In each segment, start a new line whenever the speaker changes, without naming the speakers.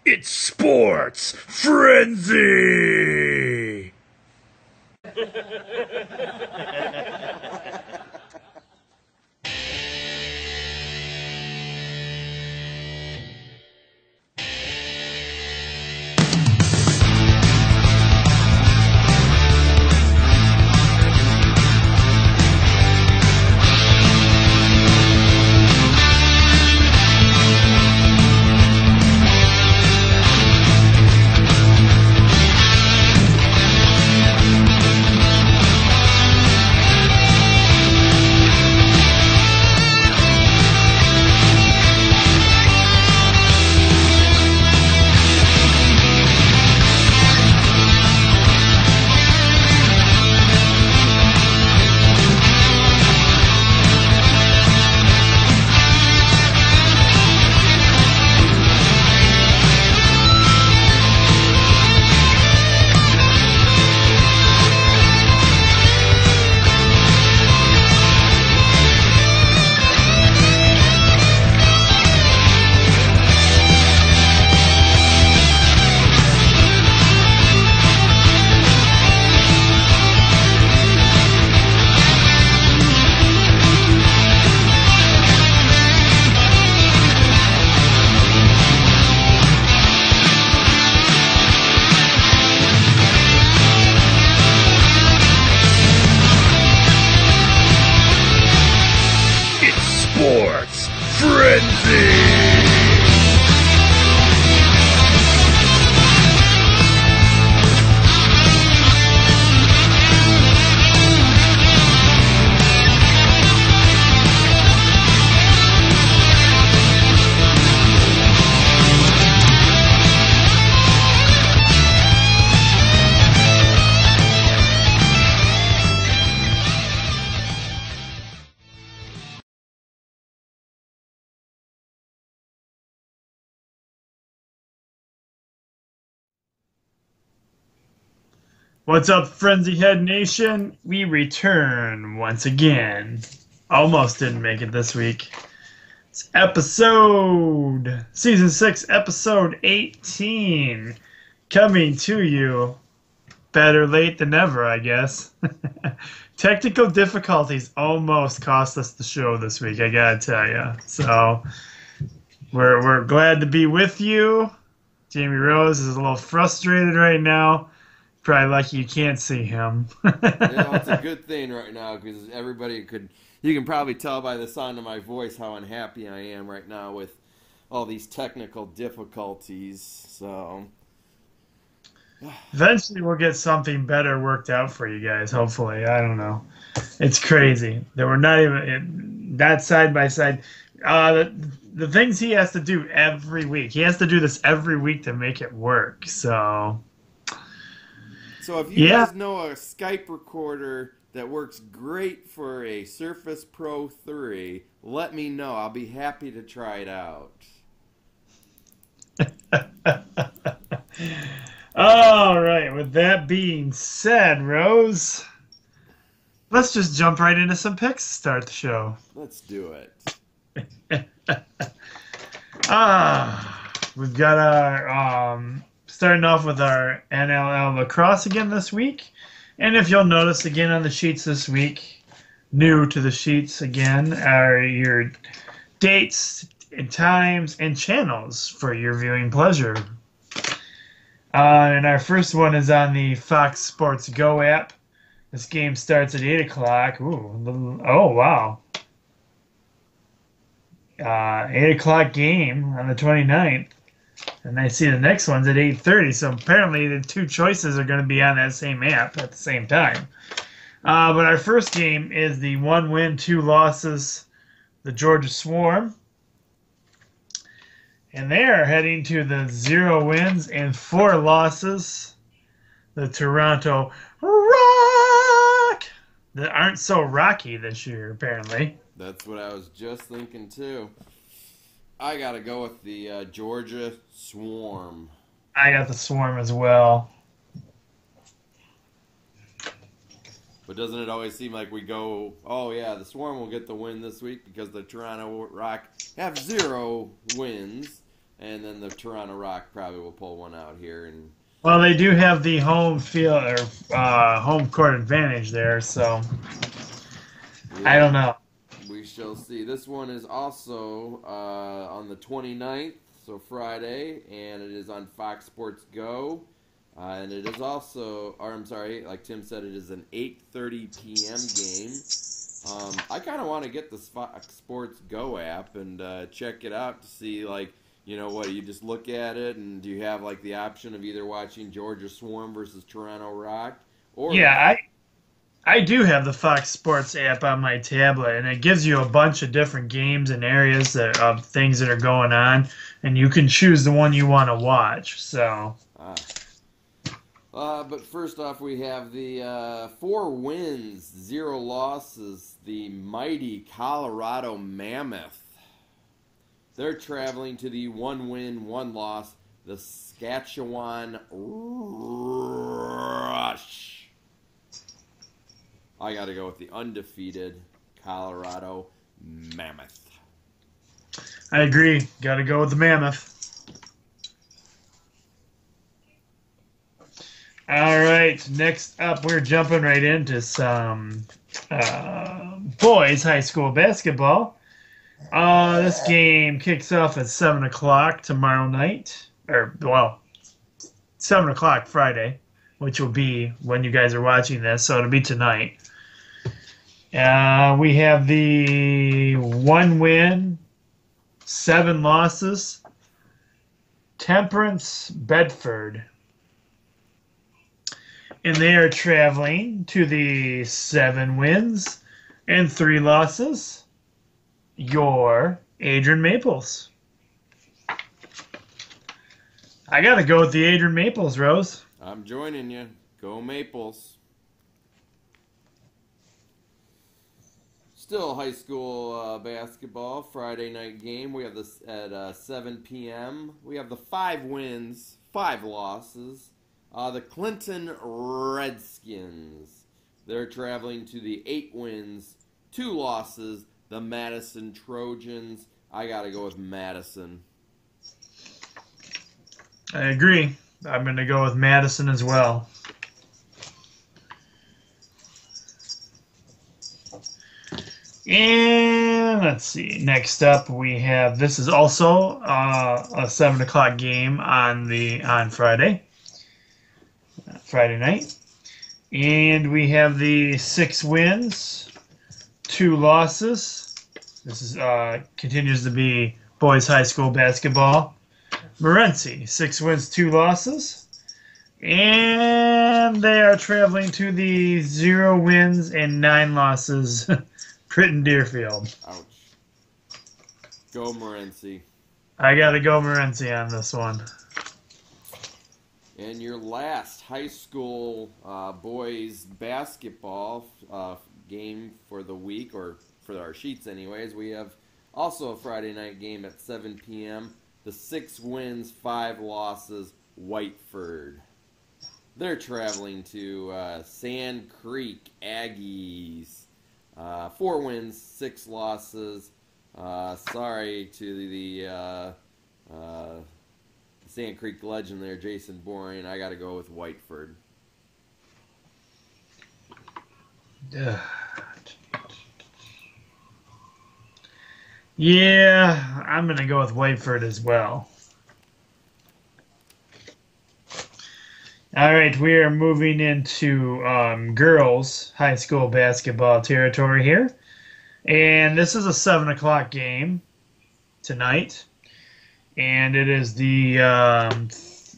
It's Sports Frenzy! Sports Frenzy! What's up, Frenzy Head Nation? We return once again. Almost didn't make it this week. It's Season 6, Episode 18. Coming to you. Better late than never, I guess. Technical difficulties almost cost us the show this week, I gotta tell you. So, we're glad to be with you. Jamie Rose is a little frustrated right now. Probably lucky you can't see him.
It's a good thing right now because you can probably tell by the sound of my voice how unhappy I am right now with all these technical difficulties. So
eventually we'll get something better worked out for you guys, hopefully. I don't know. It's crazy that we're not even that side by side. The things he has to do every week. He has to do this every week to make it work. So
if you guys know a Skype recorder that works great for a Surface Pro 3, let me know. I'll be happy to try it out.
All right. With that being said, Rose, let's just jump right into some picks to start the show.
Let's do it.
We've got our starting off with our NLL lacrosse again this week. And if you'll notice again on the sheets this week, new to the sheets again, are your dates and times and channels for your viewing pleasure. And our first one is on the Fox Sports Go app. This game starts at 8 o'clock. Oh, wow. 8 o'clock game on the 29th. And I see the next one's at 8:30, so apparently the two choices are going to be on that same app at the same time. But our first game is the 1 win, 2 losses, the Georgia Swarm. And they are heading to the 0 wins and 4 losses, the Toronto Rock, that aren't so rocky this year, apparently.
That's what I was just thinking, too. I got to go with the Georgia Swarm.
I got the Swarm as well.
But doesn't it always seem like we go, oh yeah, the Swarm will get the win this week because the Toronto Rock have 0 wins, and then the Toronto Rock probably will pull one out here. And
Well, they do have the home field or home court advantage there, so I don't know.
we shall see. This one is also on the 29th, so Friday, and it is on Fox Sports Go. And it is also, or I'm sorry, like Tim said, it is an 8:30 p.m. game. I kind of want to get the Fox Sports Go app and check it out to see, like, you know what, you just look at it, and do you have, like, the option of either watching Georgia Swarm versus Toronto Rock? Or
Yeah, I do have the Fox Sports app on my tablet, and it gives you a bunch of different games and areas of things that are going on, and you can choose the one you want to watch. So.
But first off, we have the 4 wins, 0 losses, the mighty Colorado Mammoth. They're traveling to the 1 win, 1 loss, the Saskatchewan Rush. I got to go with the undefeated Colorado Mammoth.
I agree. Got to go with the Mammoth. All right, next up, we're jumping right into some boys high school basketball. This game kicks off at 7 o'clock tomorrow night, 7 o'clock Friday, which will be when you guys are watching this, so it'll be tonight. We have the 1 win, 7 losses, Temperance Bedford. And they are traveling to the 7 wins and 3 losses, your Adrian Maples. I got to go with the Adrian Maples, Rose.
I'm joining you. Go Maples. Still high school basketball, Friday night game. We have this at 7 p.m. We have the 5 wins, 5 losses. The Clinton Redskins. They're traveling to the 8 wins, 2 losses, the Madison Trojans. I got to go with Madison.
I agree. I'm going to go with Madison as well. And let's see. Next up, we have, this is also a 7 o'clock game on Friday night. And we have the 6 wins, 2 losses. This is continues to be boys high school basketball. Morenci, 6 wins, 2 losses. And they are traveling to the 0 wins and 9 losses, Britton Deerfield.
Ouch. Go Morenci.
I got to go Morenci on this one.
And your last high school boys basketball game for the week, or for our sheets anyways, we have also a Friday night game at 7 p.m. The 6 wins, 5 losses, Whiteford. They're traveling to Sand Creek Aggies. 4 wins, 6 losses. Sorry to the Sand Creek legend there, Jason Boring. I got to go with Whiteford.
Yeah, I'm going to go with Whiteford as well. All right, we are moving into girls high school basketball territory here. And this is a 7 o'clock game tonight. And it is the, let's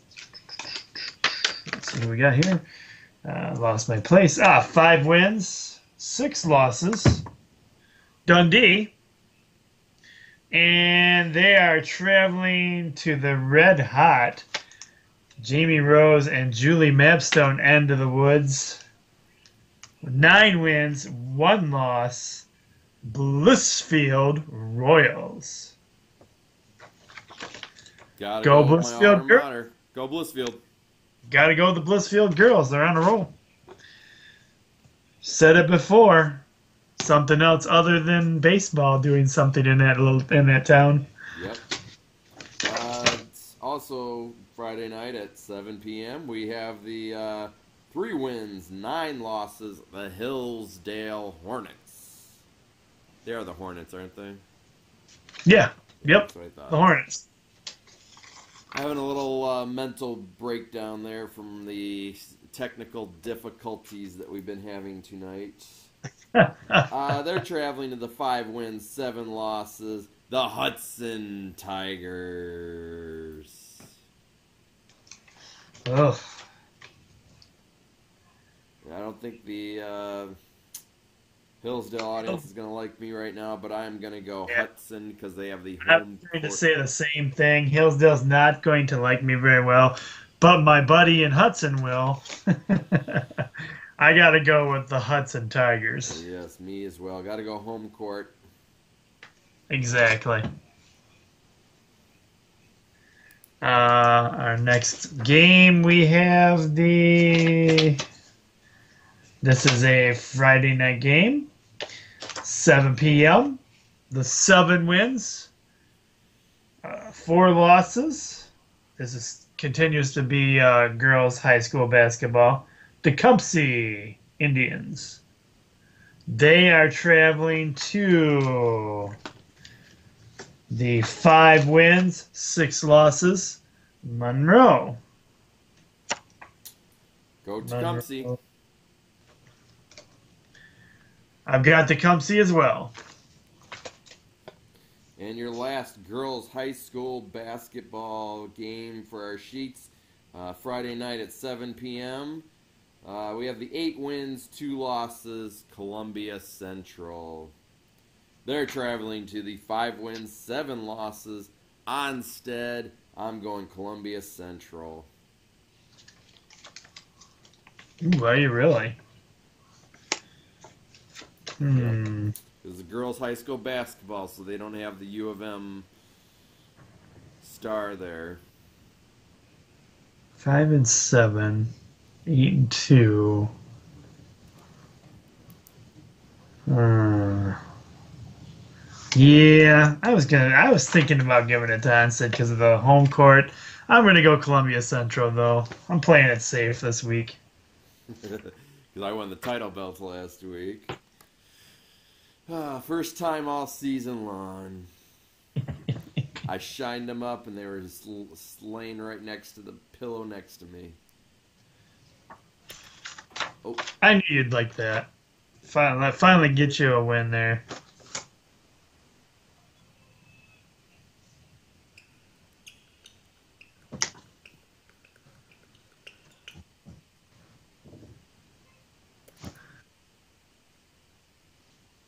see what we got here. Lost my place. 5 wins, 6 losses. Dundee. And they are traveling to the red hot Jamie Rose and Julie Mapstone end of the woods. 9 wins, 1 loss. Blissfield Royals.
Gotta
go Blissfield
girls. Go Blissfield.
Gotta go with the Blissfield girls. They're on a roll. Said it before. Something else other than baseball doing something in that town.
Yep. Also, Friday night at 7 p.m., we have the 3 wins, 9 losses, the Hillsdale Hornets. They are the Hornets, aren't they?
Yeah.
Yeah,
Yep.
that's what I thought.
The Hornets.
Having a little mental breakdown there from the technical difficulties that we've been having tonight. They're traveling to the 5 wins, 7 losses, the Hudson Tigers.
Ugh.
I don't think the Hillsdale audience is going to like me right now, but I am going to go Hudson because they have the
I'm
home
going to
court.
say the same thing. Hillsdale's not going to like me very well, but my buddy in Hudson will. I got to go with the Hudson Tigers.
Yes, me as well. Got to go home court.
Exactly. Our next game we have This is a Friday night game, 7 p.m. The 7 wins, 4 losses. Continues to be girls high school basketball. Tecumseh Indians. They are traveling to the 5 wins, 6 losses, Monroe.
Go Tecumseh.
Monroe. I've got Tecumseh as well.
And your last girls high school basketball game for our sheets, Friday night at 7 p.m. We have the 8 wins, 2 losses, Columbia Central. They're traveling to the 5 wins, 7 losses, Onstead. I'm going Columbia Central.
Ooh, are you really? Hmm.
It's the girls' high school basketball, so they don't have the U of M star there.
5 and 7, 8 and 2. Yeah, I was thinking about giving it to Onstead because of the home court. I'm gonna go Columbia Central though. I'm playing it safe this week.
Because I won the title belt last week. First time all season long. I shined them up, and they were just laying right next to the pillow next to me. Oh,
I knew you'd like that. Finally get you a win there.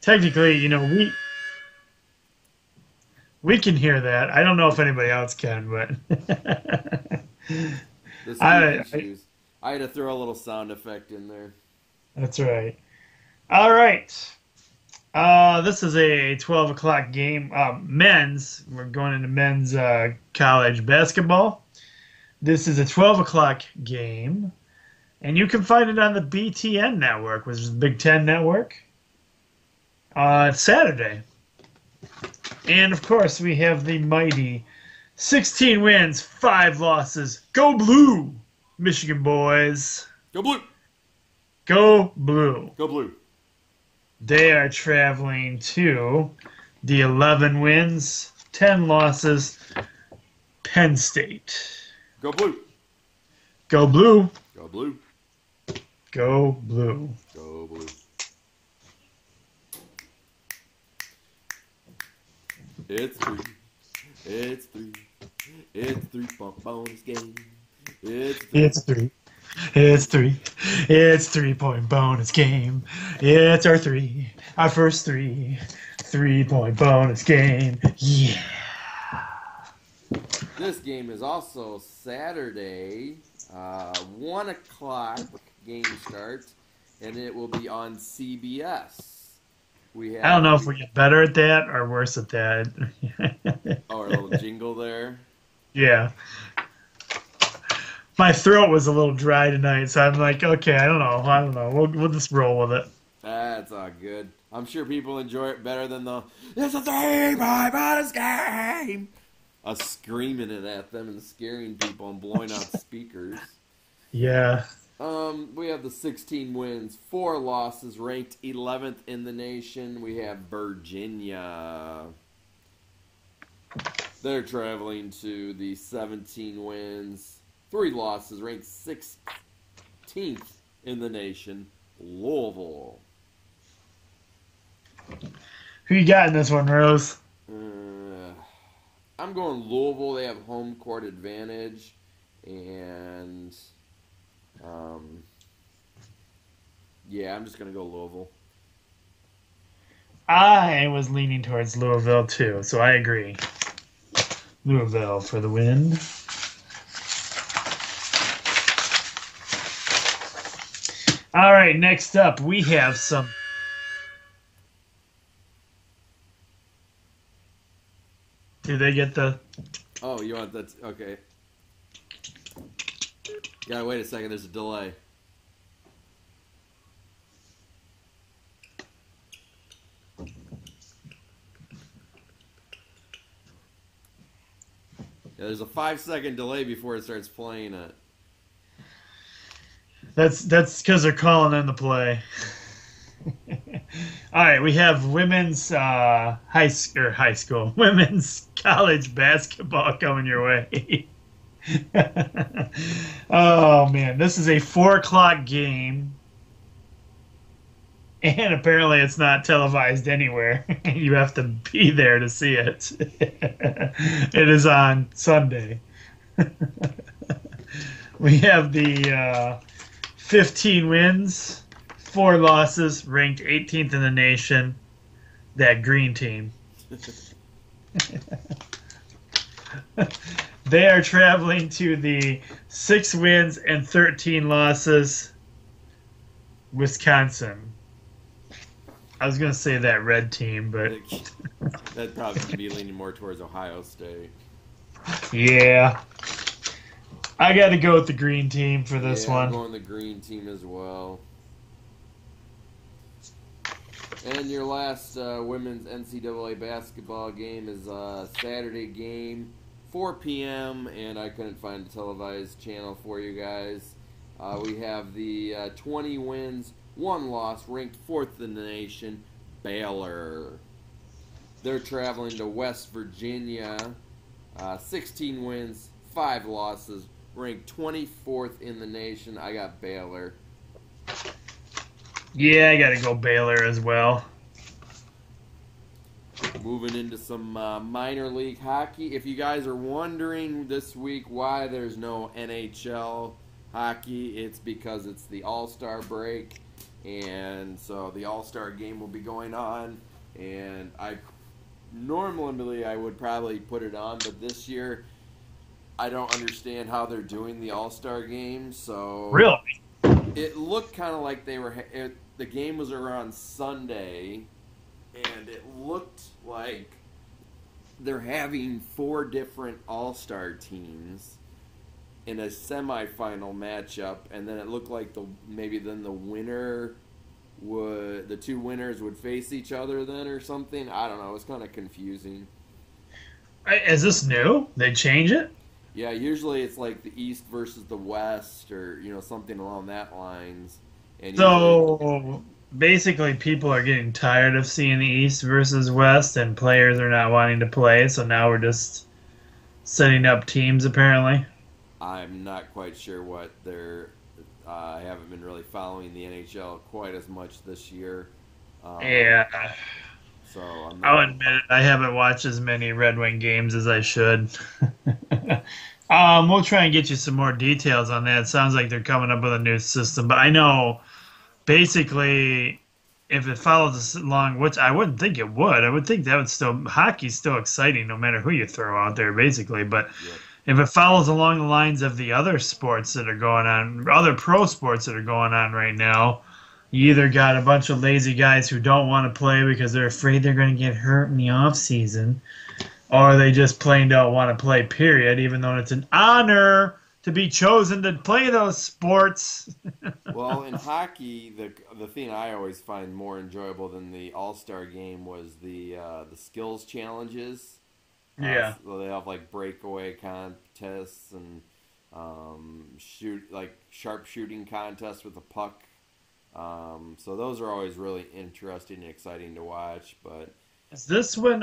Technically, we can hear that. I don't know if anybody else can, but
the
I,
issues. I had to throw a little sound effect in there.
that's right. All right. This is a 12 o'clock game. Men's. We're going into men's college basketball. This is a 12 o'clock game, and you can find it on the BTN network, which is the Big Ten network. It's Saturday. And, of course, we have the mighty 16 wins, 5 losses. Go Blue, Michigan boys.
Go Blue!
Go Blue.
Go Blue!
They are traveling to the 11 wins, 10 losses, Penn State.
Go Blue!
Go Blue.
Go Blue!
Go Blue.
Go Blue! It's 3. It's 3. It's 3-point bonus game. It's 3.
It's 3. It's 3. It's 3-point bonus game. It's our 3. Our first 3. 3-point bonus game. Yeah.
This game is also Saturday, 1 o'clock game start, and it will be on CBS.
I don't know if we get better at that or worse at that.
Oh, our little jingle there.
Yeah. My throat was a little dry tonight, so I'm like, okay, I don't know. We'll just roll with it.
That's all good. I'm sure people enjoy it better than the "It's a 3-point bonus game." us screaming it at them and scaring people and blowing out speakers.
Yeah.
We have the 16 wins, 4 losses, ranked 11th in the nation. We have Virginia. They're traveling to the 17 wins, 3 losses, ranked 16th in the nation, Louisville.
Who you got in this one, Rose?
I'm going Louisville. They have home court advantage, and yeah, I'm just gonna go Louisville.
I was leaning towards Louisville too, so I agree. Louisville for the win. All right, next up we have some. Do they get the?
Oh, you want that? Okay. Gotta wait a second. There's a delay. Yeah, there's a 5-second delay before it starts playing it.
That's because they're calling in the play. All right, we have women's high school, women's college basketball coming your way. Oh man, this is a 4 o'clock game, and apparently it's not televised anywhere. You have to be there to see it. It is on Sunday. We have the 15 wins, 4 losses, ranked 18th in the nation. That green team. They are traveling to the 6 wins and 13 losses, Wisconsin. I was going to say that red team, but
That'd probably be leaning more towards Ohio State.
yeah. I got to go with the green team for this one.
I'm going the green team as well. And your last women's NCAA basketball game is a Saturday game, 4 p.m., and I couldn't find a televised channel for you guys. We have the 20 wins, 1 loss, ranked 4th in the nation, Baylor. They're traveling to West Virginia, 16 wins, 5 losses, ranked 24th in the nation. I got Baylor.
Yeah, I got to go Baylor as well.
Moving into some minor league hockey. If you guys are wondering this week why there's no NHL hockey, it's because it's the All-Star break. And so the All-Star game will be going on. And normally I would probably put it on, but this year I don't understand how they're doing the All-Star game. So
Really?
it looked kind of like the game was around Sunday, and it looked like they're having 4 different All-Star teams in a semifinal matchup, and then it looked like the 2 winners would face each other then or something. I don't know. It was kind of confusing.
Is this new? They change it?
Yeah, usually it's like the East versus the West, or something along that lines. And
So basically, people are getting tired of seeing the East versus West, and players are not wanting to play. So now we're just setting up teams, apparently.
I'm not quite sure what they're. I haven't been really following the NHL quite as much this year.
Yeah.
So
I'll admit it, I haven't watched as many Red Wing games as I should. We'll try and get you some more details on that. It sounds like they're coming up with a new system, but I know basically if it follows along, which I wouldn't think it would, I would think that would hockey's still exciting no matter who you throw out there, basically. But
Yep.
if it follows along the lines of the other sports that are going on, other pro sports that are going on right now, you either got a bunch of lazy guys who don't want to play because they're afraid they're going to get hurt in the off season, or they just plain don't want to play, period, even though it's an honor to be chosen to play those sports.
Well, in hockey, the thing I always find more enjoyable than the All-Star game was the skills challenges.
Yeah.
So they have like breakaway contests and shoot like sharp shooting contests with a puck. So those are always really interesting and exciting to watch. But
Is this when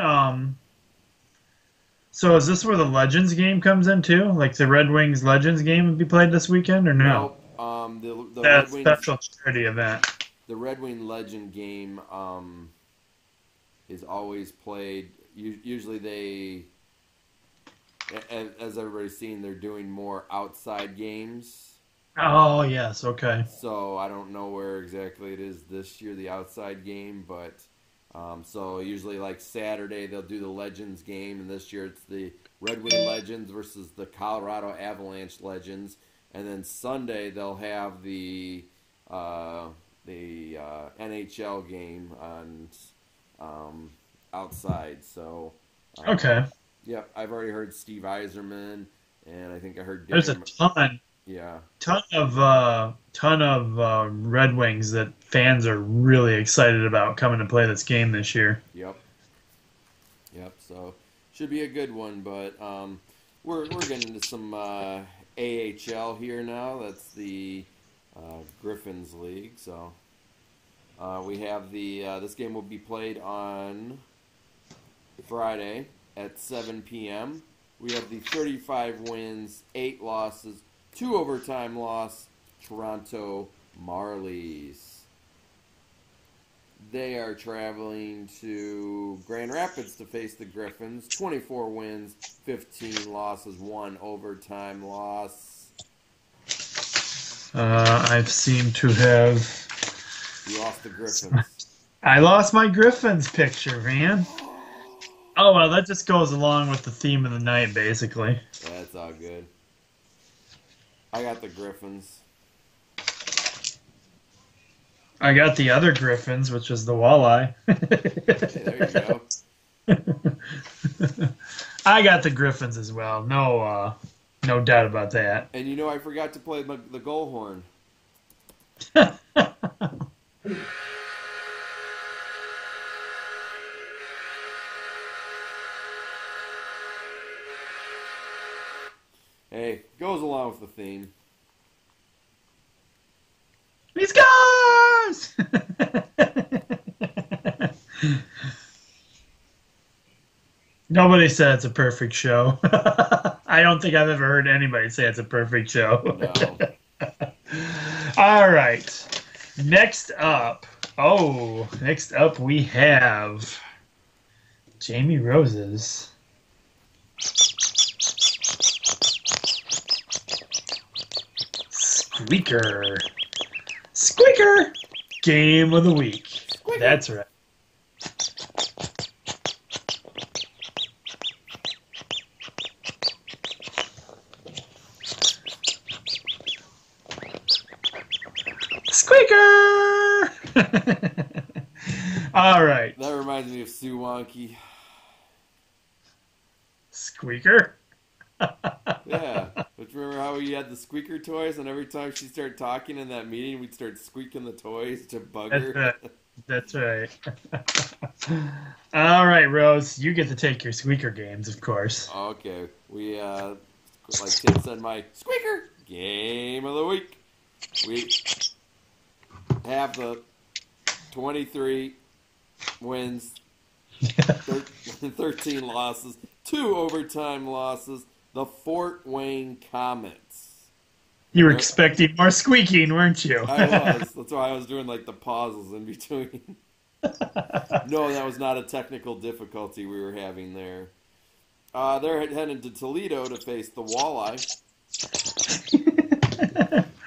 so is this where the Legends game comes in too? Like the Red Wings Legends game would be played this weekend or no?
nope, the
That
Red Wings
special charity event.
the Red Wing Legend game is always played. Usually they, as everybody's seen, they're doing more outside games.
Oh yes, okay.
So I don't know where exactly it is this year, the outside game, but so usually like Saturday they'll do the Legends game, and this year it's the Red Wing Legends versus the Colorado Avalanche Legends, and then Sunday they'll have the NHL game on outside. So
Okay.
yep, I've already heard Steve Eiserman, and I think I heard
There's a
Darren. Yeah.
ton of Red Wings that fans are really excited about coming to play this game this year.
Yep. Yep. So should be a good one, but we're getting into some AHL here now. That's the Griffins League. So we have the this game will be played on Friday at 7 p.m. We have the 35 wins, 8 losses, 2 overtime loss, Toronto Marlies. They are traveling to Grand Rapids to face the Griffins. 24 wins, 15 losses, 1 overtime loss.
I seem to have.
You lost the Griffins.
I lost my Griffins picture, man. Oh well, that just goes along with the theme of the night, basically.
That's all good. I got the Griffins.
I got the other Griffins, which is the walleye.
Hey, there you go.
I got the Griffins as well. No doubt about that.
And you know, I forgot to play the goal horn. Hey, goes along with the theme.
He scores! Nobody said it's a perfect show. I don't think I've ever heard anybody say it's a perfect show.
No.
All right. Next up we have Jamie Rose's Squeaker Game of the Week.
Squeaker.
That's right. Squeaker! All right.
That reminds me of Sue Wonky.
Squeaker?
Yeah. But remember how we had the squeaker toys, and every time she started talking in that meeting, we'd start squeaking the toys to bug her?
That's right. All right, Rose. You get to take your squeaker games, of course.
Okay. We, like Tim said, my squeaker game of the week. We have the 23 wins, 13 losses, 2 overtime losses, the Fort Wayne Comets.
You were expecting more squeaking, weren't you?
I was. That's why I was doing like the pauses in between. No, that was not a technical difficulty we were having there. They're headed to Toledo to face the Walleye.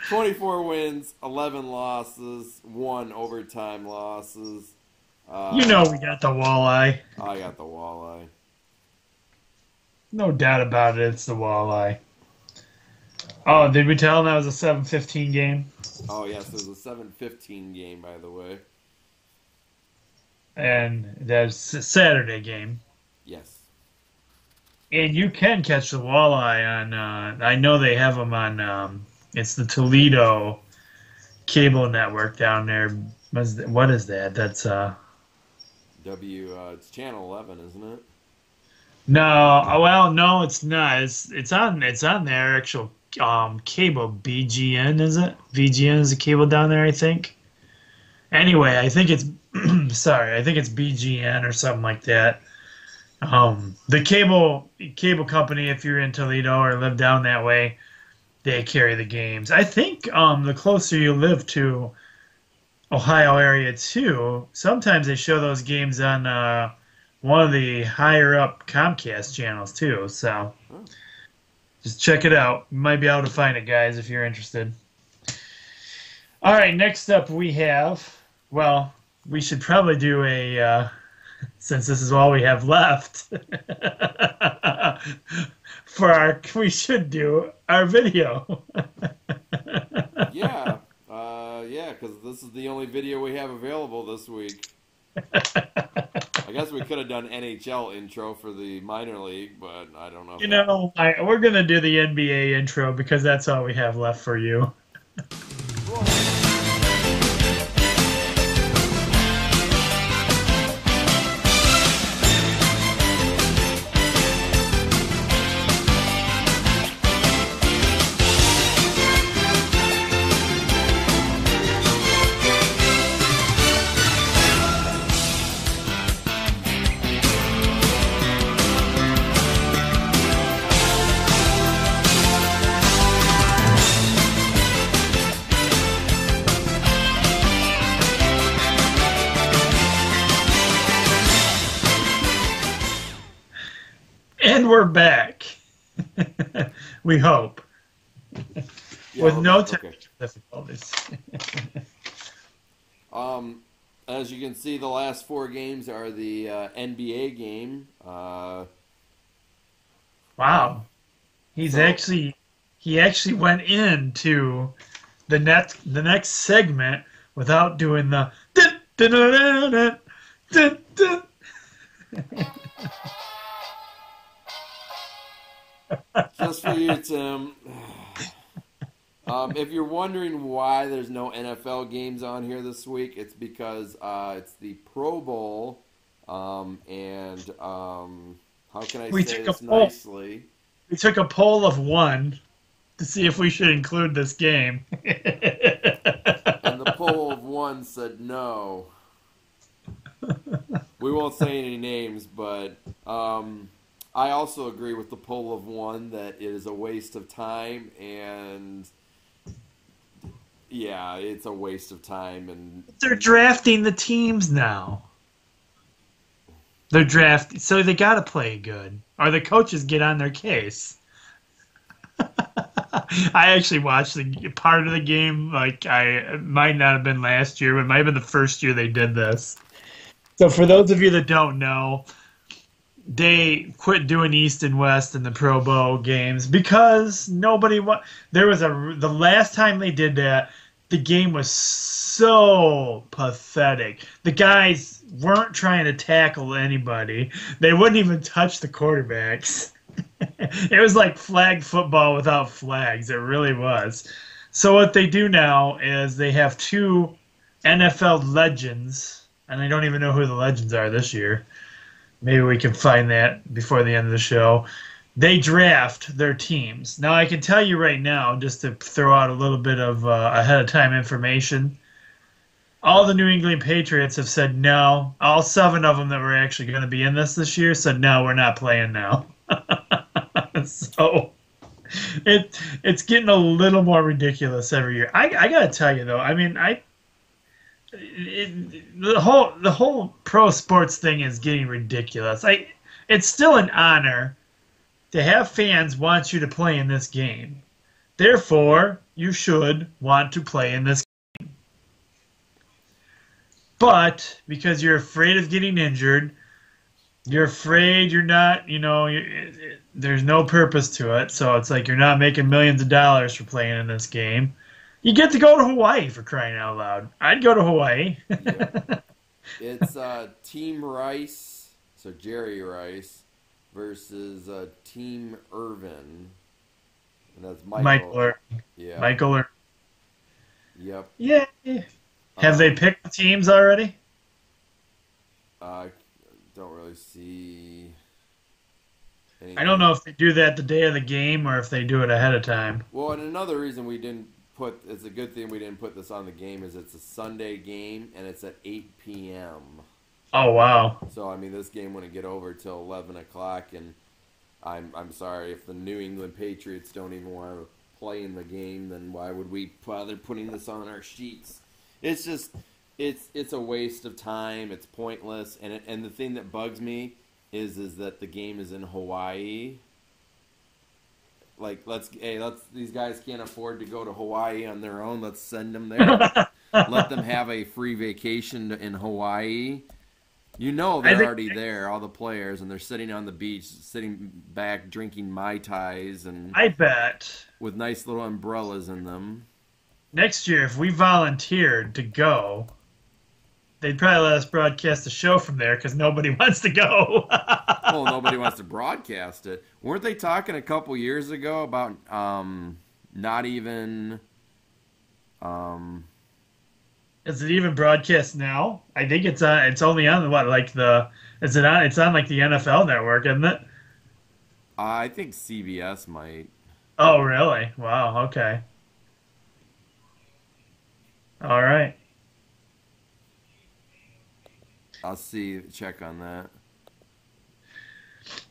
24 wins, 11 losses, 1 overtime losses.
You know we got the walleye.
I got the Walleye.
No doubt about it, it's the walleye. Oh, did we tell them that was a 7:15 game?
Oh, yes, it was a 7:15 game, by the way.
And that's a Saturday game.
Yes.
And you can catch the walleye on, I know they have them on, it's the Toledo cable network down there. What is that? That's,
It's Channel 11, isn't it?
No, well, no, it's not. It's on their actual cable. BGN, is it? VGN is a cable down there, I think. Anyway, I think it's sorry, I think it's BGN or something like that. The cable company, if you're in Toledo or live down that way, they carry the games. I think the closer you live to Ohio area too, sometimes they show those games on one of the higher up Comcast channels too. So
Huh?
just check it out. You might be able to find it, guys, if you're interested. All right, next up we have, well, we should probably do since this is all we have left, we should do our video.
Yeah, yeah, because this is the only video we have available this week. I guess we could have done NHL intro for the minor league, but I don't know if that.
We're gonna do the NBA intro because that's all we have left for you. And we're back. We hope.
Yeah,
With
we're
no
back. Okay.
technical difficulties.
Um, as you can see, the last four games are the NBA game.
Wow. He's
So
actually he actually went into the next segment without doing the dun, dun, dun, dun, dun, dun, dun.
just for you, Tim. If you're wondering why there's no NFL games on here this week, it's because it's the Pro Bowl, and how can I
We
say
took a
this
poll.
nicely?
We took a poll of one to see if we should include this game.
And the poll of one said no. We won't say any names, but I also agree with the poll of one that it is a waste of time, and yeah, it's a waste of time. And
They're drafting the teams now. They're drafting, so they got to play good, or the coaches get on their case. I actually watched the part of the game. Like it might not have been last year, but it might have been the first year they did this. So for those of you that don't know, they quit doing East and West in the Pro Bowl games because nobody there was the last time they did that, the game was so pathetic. The guys weren't trying to tackle anybody. They wouldn't even touch the quarterbacks. It was like flag football without flags. It really was. So what they do now is they have two NFL legends, and I don't even know who the legends are this year. Maybe we can find that before the end of the show. They draft their teams. Now, I can tell you right now, just to throw out a little bit of ahead of time information, all the New England Patriots have said no. All seven of them that were actually going to be in this year said no, we're not playing now. So it's getting a little more ridiculous every year. I gotta tell you though, I mean, the whole pro sports thing is getting ridiculous. It's still an honor to have fans want you to play in this game. Therefore, you should want to play in this game. But because you're afraid of getting injured, you're afraid you're not, there's no purpose to it. So it's like you're not making millions of dollars for playing in this game. You get to go to Hawaii, for crying out loud. I'd go to Hawaii.
yeah, it's Team Rice, so Jerry Rice, versus Team Irvin, and that's
Michael
Michael.
or
Yeah,
Michael or
yep.
yeah. Have they
Um,
picked the teams already?
I don't really see.
I don't know if they do that the day of the game or if they do it ahead of time.
Well, and another reason we didn't put it's a good thing we didn't put this on the game is it's a Sunday game and it's at 8 p.m.
Oh, wow.
So I mean, this game wouldn't get over till 11 o'clock, and I'm sorry if the New England Patriots don't even want to play in the game, then why would we bother putting this on our sheets? It's just it's a waste of time. It's pointless, and the thing that bugs me is that the game is in Hawaii. Like let's these guys can't afford to go to Hawaii on their own. Let's send them there. Let them have a free vacation in Hawaii. You know they're already there, all the players, and they're sitting on the beach, sitting back, drinking Mai Tais, and
I bet
with nice little umbrellas in them.
next year, if we volunteered to go, they'd probably let us broadcast the show from there because nobody wants to go.
Well, nobody wants to broadcast it. Weren't they talking a couple years ago about not even...
Is it even broadcast now? I think it's on. It's only on what, like the? Is it on? It's on like the NFL Network, isn't it?
I think CBS might.
Oh, really? Wow. Okay. All right.
I'll check on that.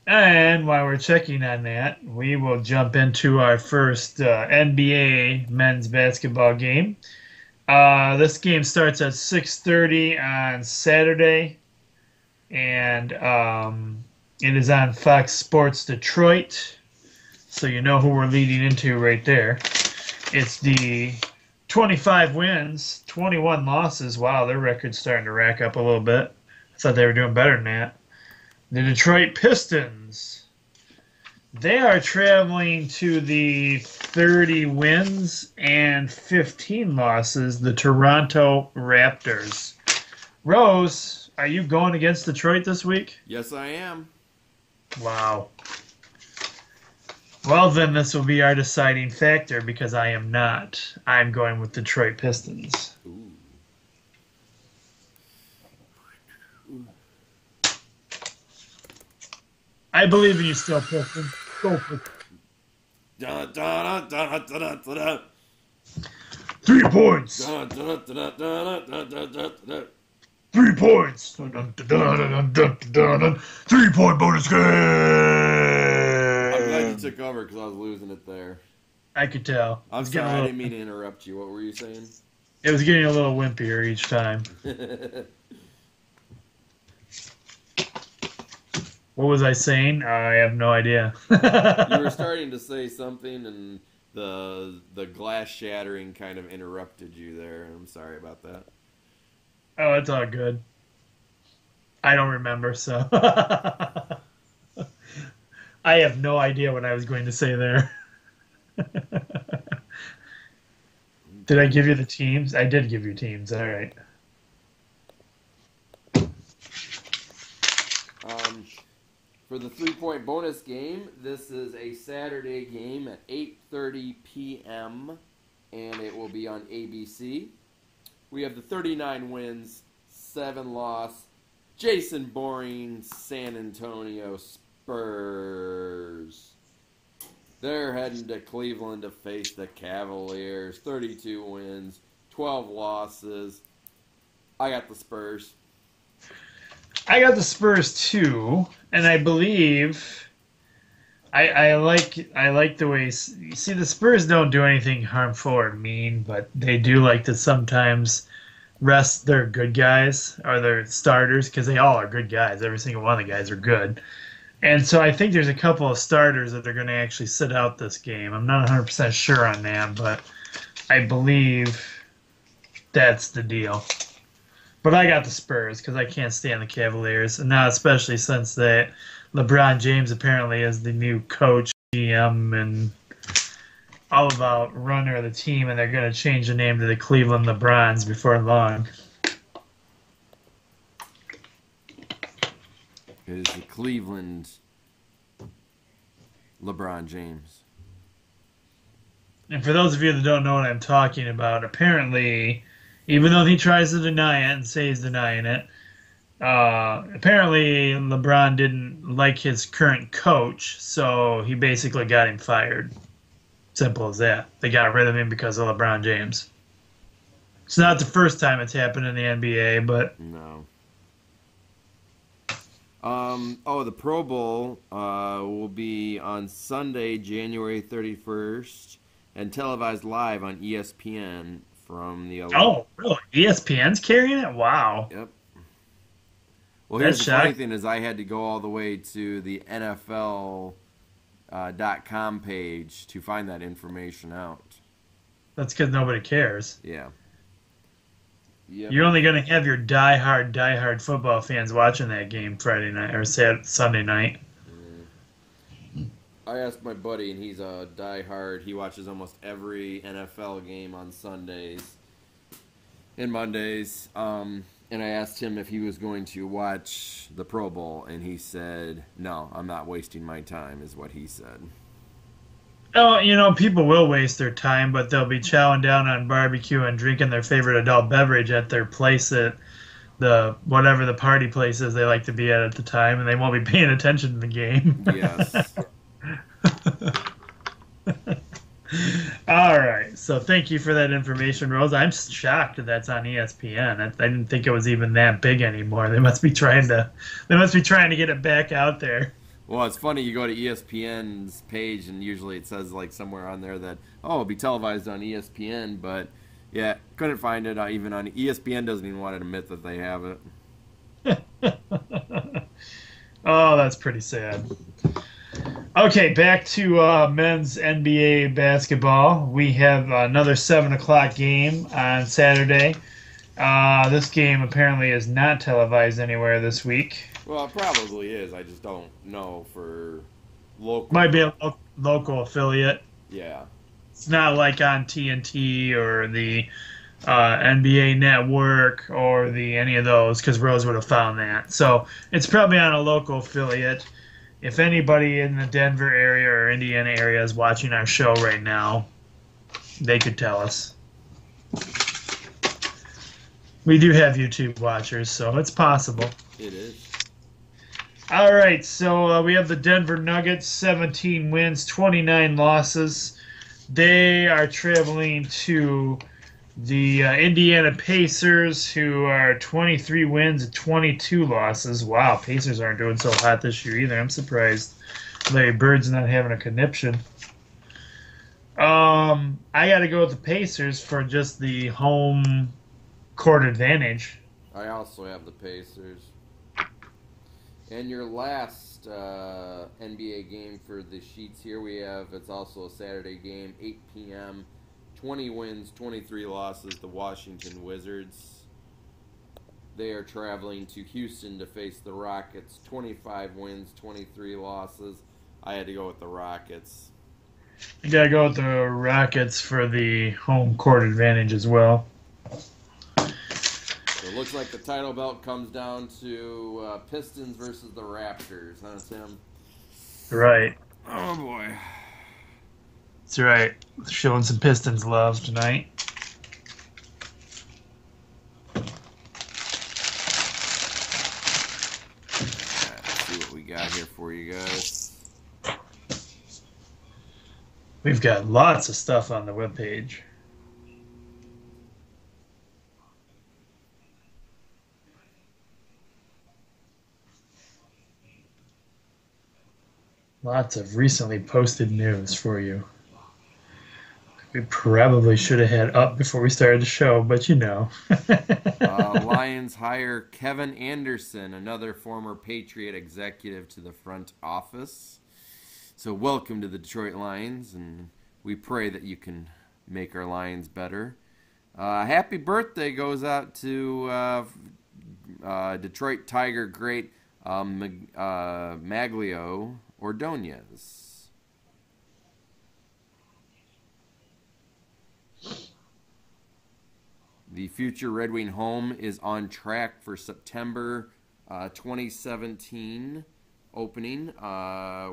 And while we're checking on that, we will jump into our first NBA men's basketball game. This game starts at 6:30 on Saturday, and it is on Fox Sports Detroit, so you know who we're leading into right there. It's the 25 wins, 21 losses. Wow, their record's starting to rack up a little bit. I thought they were doing better than that. The Detroit Pistons. They are traveling to the 30 wins and 15 losses, the Toronto Raptors. Rose, are you going against Detroit this week?
Yes, I am.
Wow. Well, then this will be our deciding factor because I am not. I'm going with Detroit Pistons.
Ooh.
I believe in you still, Pistons. Go for it. 3 points. 3 points. 3-point bonus game.
I'm glad you took over because I was losing it there.
I could tell.
I'm sorry, I didn't mean to interrupt you. What were you saying?
It was getting a little wimpier each time. What was I saying? I have no idea.
You were starting to say something, and the glass shattering kind of interrupted you there. I'm sorry about that.
Oh, it's all good. I don't remember, so I have no idea what I was going to say there. Did I give you the teams? I did give you teams. All right.
For the 3-point bonus game, this is a Saturday game at 8:30 p.m., and it will be on ABC. We have the 39 wins, 7 loss, Jason Boring San Antonio Spurs. They're heading to Cleveland to face the Cavaliers. 32 wins, 12 losses. I got the Spurs.
I got the Spurs too, and I believe I like the way you see the Spurs don't do anything harmful or mean, but they do like to sometimes rest their good guys or their starters because they all are good guys. Every single one of the guys are good, and so I think there's a couple of starters that they're going to actually sit out this game. I'm not 100% sure on that, but I believe that's the deal. But I got the Spurs because I can't stand the Cavaliers, and now especially since that LeBron James apparently is the new coach, GM, and all about runner of the team, and they're going to change the name to the Cleveland LeBrons before long.
It is the Cleveland LeBron James.
And for those of you that don't know what I'm talking about, apparently, even though he tries to deny it and say he's denying it, Apparently LeBron didn't like his current coach, so he basically got him fired. Simple as that. They got rid of him because of LeBron James. It's not the first time it's happened in the NBA, but
No. The Pro Bowl will be on Sunday, January 31st, and televised live on ESPN from the 11th.
oh, really? ESPN's carrying it? Wow,
Yep. Well, here's
that's
the funny
shocking.
thing is I had to go all the way to the NFL .com page to find that information out.
That's because nobody cares.
Yeah. Yep.
You're only going to have your diehard football fans watching that game Friday night or Sunday night.
Mm. I asked my buddy, and he's a diehard. He watches almost every NFL game on Sundays and Mondays. And I asked him if he was going to watch the Pro Bowl, and he said, "No, I'm not wasting my time," is what he said.
Oh, people will waste their time, but they'll be chowing down on barbecue and drinking their favorite adult beverage at their place at the whatever the party place is they like to be at the time, and they won't be paying attention to the game.
Yes.
All right. So thank you for that information, Rose. I'm shocked that that's on ESPN. I didn't think it was even that big anymore. They must be trying to get it back out there.
Well, it's funny. You go to ESPN's page, and usually it says like somewhere on there that it'll be televised on ESPN. But yeah, couldn't find it even on ESPN. Doesn't even want to admit that they have it.
Oh, that's pretty sad. Okay, back to men's NBA basketball. We have another 7 o'clock game on Saturday. This game apparently is not televised anywhere this week.
Well, it probably is. I just don't know for local.
Might be a local affiliate.
Yeah.
It's not like on TNT or the NBA Network or the any of those because Rose would have found that. So it's probably on a local affiliate. If anybody in the Denver area or Indiana area is watching our show right now, they could tell us. We do have YouTube watchers, so it's possible.
It is.
All right, so we have the Denver Nuggets, 17 wins, 29 losses. They are traveling to the Indiana Pacers, who are 23 wins and 22 losses. Wow, Pacers aren't doing so hot this year either. I'm surprised Larry Bird's not having a conniption. I got to go with the Pacers for just the home court advantage.
I also have the Pacers. And your last NBA game for the sheets here, it's also a Saturday game, 8 p.m., 20 wins, 23 losses, the Washington Wizards. They are traveling to Houston to face the Rockets, 25 wins, 23 losses. I had to go with the Rockets.
You got to go with the Rockets for the home court advantage as well.
So it looks like the title belt comes down to Pistons versus the Raptors, huh, Tim?
Right.
Oh, boy.
That's right. Showing some Pistons love tonight.
Let's see what we got here for you guys.
We've got lots of stuff on the webpage. Lots of recently posted news for you. We probably should have had up before we started the show, but
Lions hire Kevin Anderson, another former Patriot executive, to the front office. So welcome to the Detroit Lions, and we pray that you can make our Lions better. Happy birthday goes out to Detroit Tiger great Maglio Ordonez. The future Red Wing home is on track for September 2017 opening.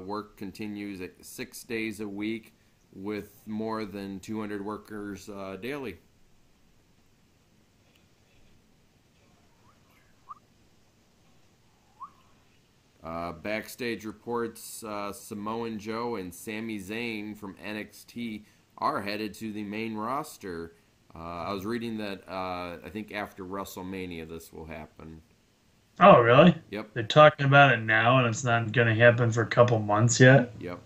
Work continues at 6 days a week with more than 200 workers daily. Backstage reports Samoan Joe and Sami Zayn from NXT are headed to the main roster. I was reading that I think after WrestleMania this will happen.
Oh, really?
Yep,
They're talking about it now, and it's not going to happen for a couple months yet.
yep.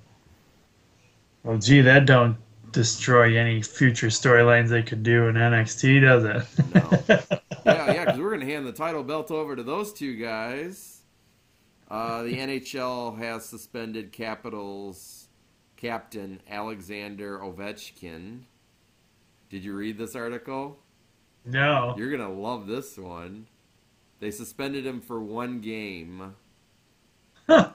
Well, gee, that don't destroy any future storylines they could do in NXT, does
No.
it?
Yeah, because we're going to hand the title belt over to those two guys. The NHL has suspended Capitals captain Alexander Ovechkin. Did you read this article?
No.
You're going to love this one. They suspended him for one game
Huh.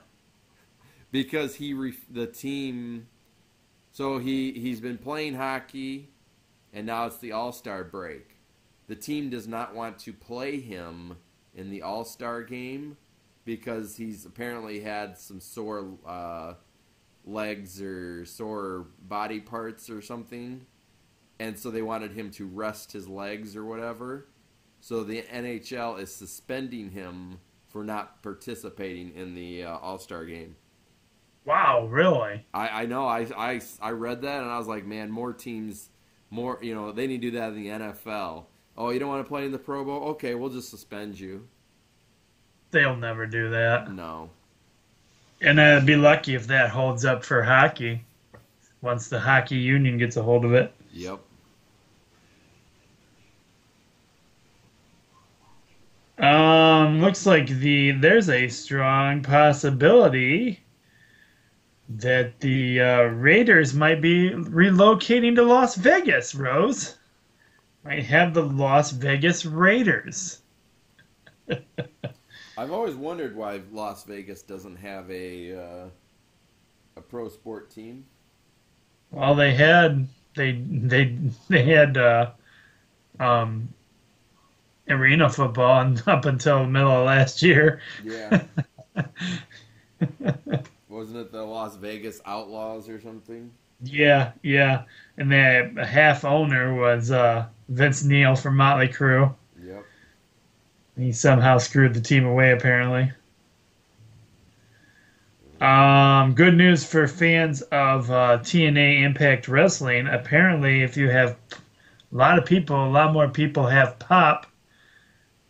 because the team. So he's been playing hockey, and now it's the All-Star break. The team does not want to play him in the All-Star game because he's apparently had some sore legs or sore body parts or something, and so they wanted him to rest his legs or whatever. So the NHL is suspending him for not participating in the All-Star game.
Wow, really?
I know. I read that and I was like, man, more teams, they need to do that in the NFL. Oh, you don't want to play in the Pro Bowl? Okay, we'll just suspend you.
They'll never do that.
No.
And I'd be lucky if that holds up for hockey once the hockey union gets a hold of it.
Yep.
Looks like there's a strong possibility that the Raiders might be relocating to Las Vegas, Rose. Might have the Las Vegas Raiders.
I've always wondered why Las Vegas doesn't have a pro sport team.
Well, they had arena football up until the middle of last year.
Yeah. Wasn't it the Las Vegas Outlaws or something?
Yeah, yeah. And the half owner was Vince Neil from Motley Crue.
Yep.
He somehow screwed the team away, apparently. Good news for fans of TNA Impact Wrestling. Apparently, if you have a lot more people have Pop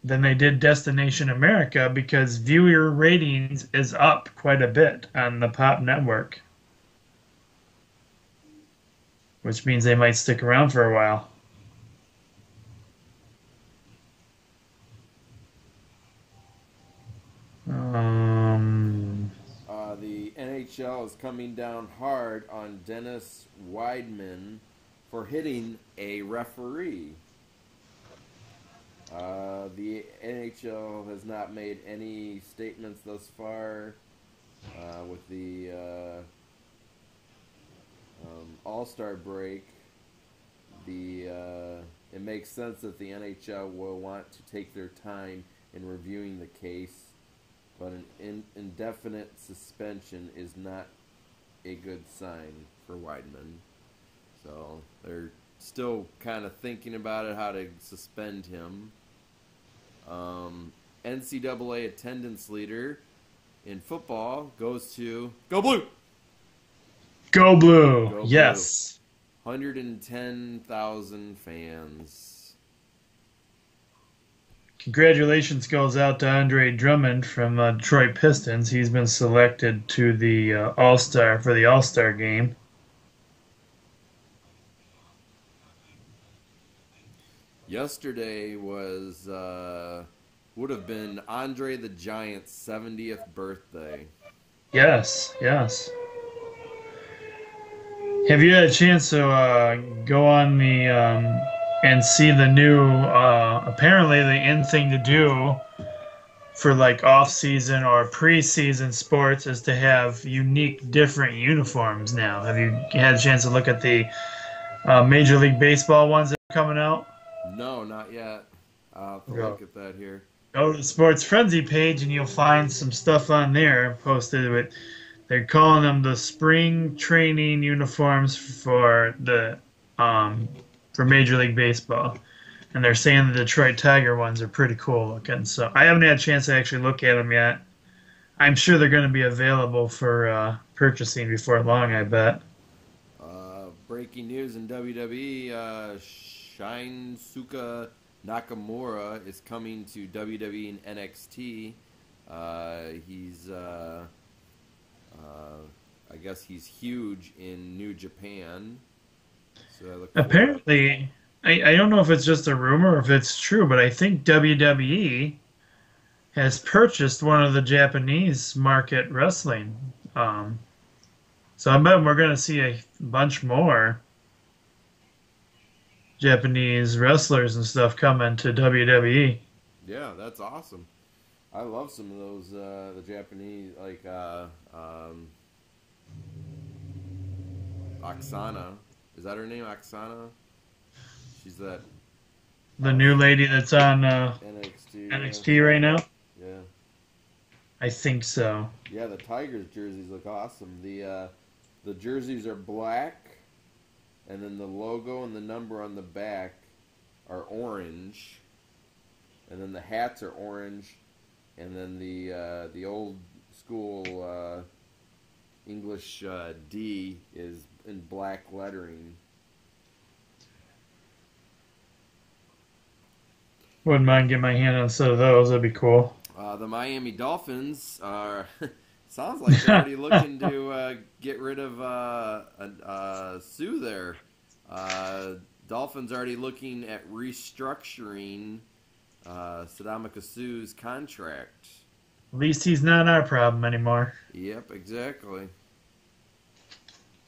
than they did Destination America because viewer ratings is up quite a bit on the Pop network, which means they might stick around for a while.
The NHL is coming down hard on Dennis Weidman for hitting a referee. The NHL has not made any statements thus far with the All-Star break. It makes sense that the NHL will want to take their time in reviewing the case, but an indefinite suspension is not a good sign for Weidman. So they're still kind of thinking about it, how to suspend him. NCAA attendance leader in football goes to Go Blue.
Go Blue.
Go Blue.
Yes.
110,000 fans.
Congratulations goes out to Andre Drummond from Detroit Pistons. He's been selected to the All-Star game.
Yesterday would have been Andre the Giant's 70th birthday.
Yes, yes. Have you had a chance to go on and see the new, apparently the in thing to do for like off-season or pre-season sports is to have unique, different uniforms now. Have you had a chance to look at the Major League Baseball ones that are coming out?
No, not yet. I'll have to look at that here.
Go to the Sports Frenzy page and you'll find some stuff on there posted with. They're calling them the spring training uniforms for Major League Baseball, and they're saying the Detroit Tiger ones are pretty cool looking. So I haven't had a chance to actually look at them yet. I'm sure they're going to be available for purchasing before long, I bet.
Breaking news in WWE: Shinsuke Nakamura is coming to WWE and NXT. He's, I guess, he's huge in New Japan. So I look forward.
Apparently, I don't know if it's just a rumor or if it's true, but I think WWE has purchased one of the Japanese market wrestling. Um, so I bet we're going to see a bunch more Japanese wrestlers and stuff coming to WWE.
Yeah, that's awesome. I love some of those the Japanese like Oksana. Is that her name, Oksana? She's that
The new lady that's on
NXT.
NXT right now?
Yeah,
I think so.
yeah. The Tigers jerseys look awesome. The jerseys are black, and then the logo and the number on the back are orange, and then the hats are orange, and then the old school English D is in black lettering.
Wouldn't mind getting my hand on a set of those. That'd be cool.
The Miami Dolphins are sounds like they're already looking to get rid of Sue there. Dolphins already looking at restructuring Sadamaka Sue's contract.
At least he's not our problem anymore.
Yep, exactly.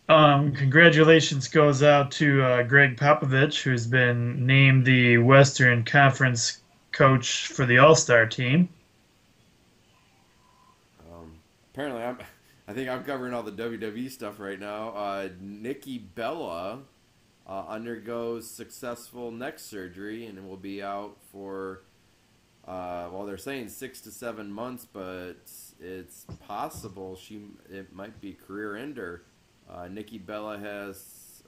Congratulations goes out to Greg Popovich, who's been named the Western Conference coach for the All-Star team.
Apparently, I think I'm covering all the WWE stuff right now. Nikki Bella undergoes successful neck surgery and will be out for, well, they're saying 6 to 7 months, but it's possible it might be career ender. Nikki Bella has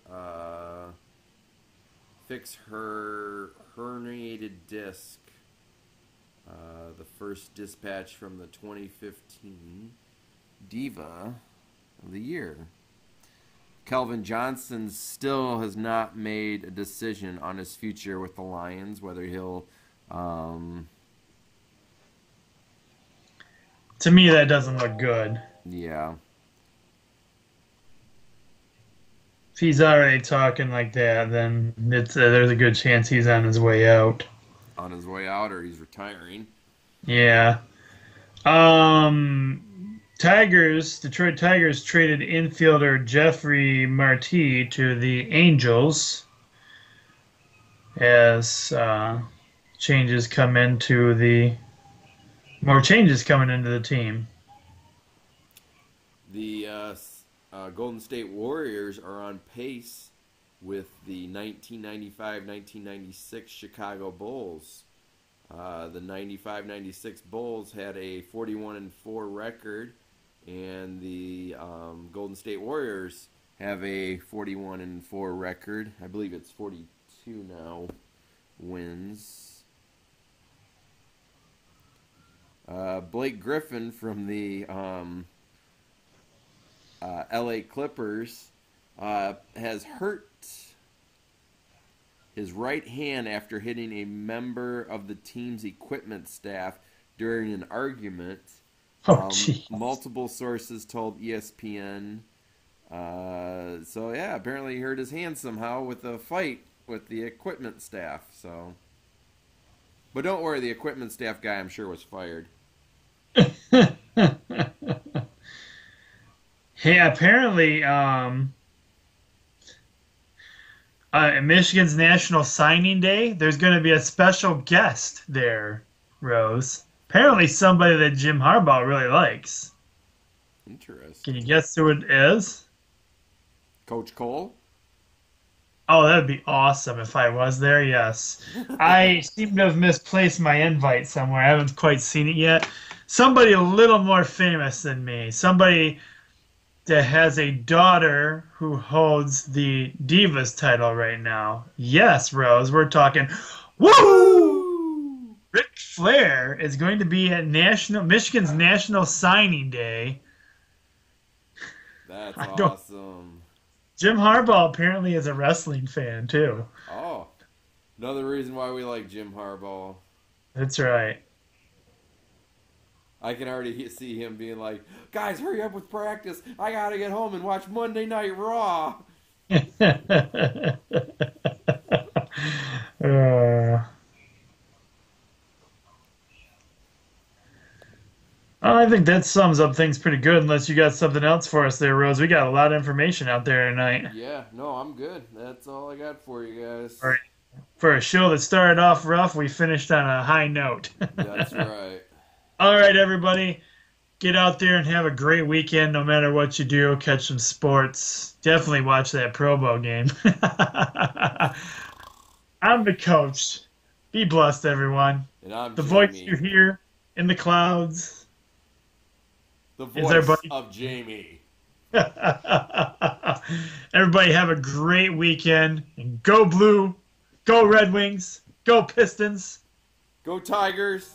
fixed her herniated disc. The first dispatch from the 2015 Diva of the Year. Kelvin Johnson still has not made a decision on his future with the Lions, whether he'll...
To me, that doesn't look good.
Yeah.
If he's already talking like that, then there's a good chance he's on his way out.
On his way out, or he's retiring.
Yeah. Detroit Tigers traded infielder Jeffrey Marti to the Angels as more changes coming into the team.
The Golden State Warriors are on pace with the 1995-1996 Chicago Bulls. The 95-96 Bulls had a 41-4 record, and the Golden State Warriors have a 41-4 record. I believe it's 42 now wins. Blake Griffin from the LA Clippers has hurt his right hand after hitting a member of the team's equipment staff during an argument.
Oh, geez.
Multiple sources told ESPN. So yeah, apparently he hurt his hand somehow with a fight with the equipment staff. So, but don't worry, the equipment staff guy I'm sure was fired.
Hey, apparently, Michigan's National Signing Day, there's going to be a special guest there, Rose. Apparently somebody that Jim Harbaugh really likes.
Interesting.
Can you guess who it is?
Coach Cole?
Oh, that would be awesome if I was there, yes. I seem to have misplaced my invite somewhere. I haven't quite seen it yet. Somebody a little more famous than me. Somebody that has a daughter who holds the Divas title right now. Yes, Rose, we're talking. Woo! Ric Flair is going to be at Michigan's National Signing Day.
That's
I don't-
awesome.
Jim Harbaugh apparently is a wrestling fan too.
Oh, another reason why we like Jim Harbaugh.
That's right.
I can already see him being like, "Guys, hurry up with practice. I gotta get home and watch Monday Night Raw."
Uh, I think that sums up things pretty good, unless you got something else for us there, Rose. We got a lot of information out there tonight.
Yeah, no, I'm good. That's all I got for you guys.
All right. For a show that started off rough, we finished on a high note.
That's right.
All right, everybody. Get out there and have a great weekend no matter what you do. Catch some sports. Definitely watch that Pro Bowl game. I'm the coach. Be blessed, everyone.
And I'm
The
Jamie,
voice you hear in the clouds.
the
is our
voice
buddy-
of Jamie.
Everybody have a great weekend. And go Blue. Go Red Wings. Go Pistons.
Go Tigers.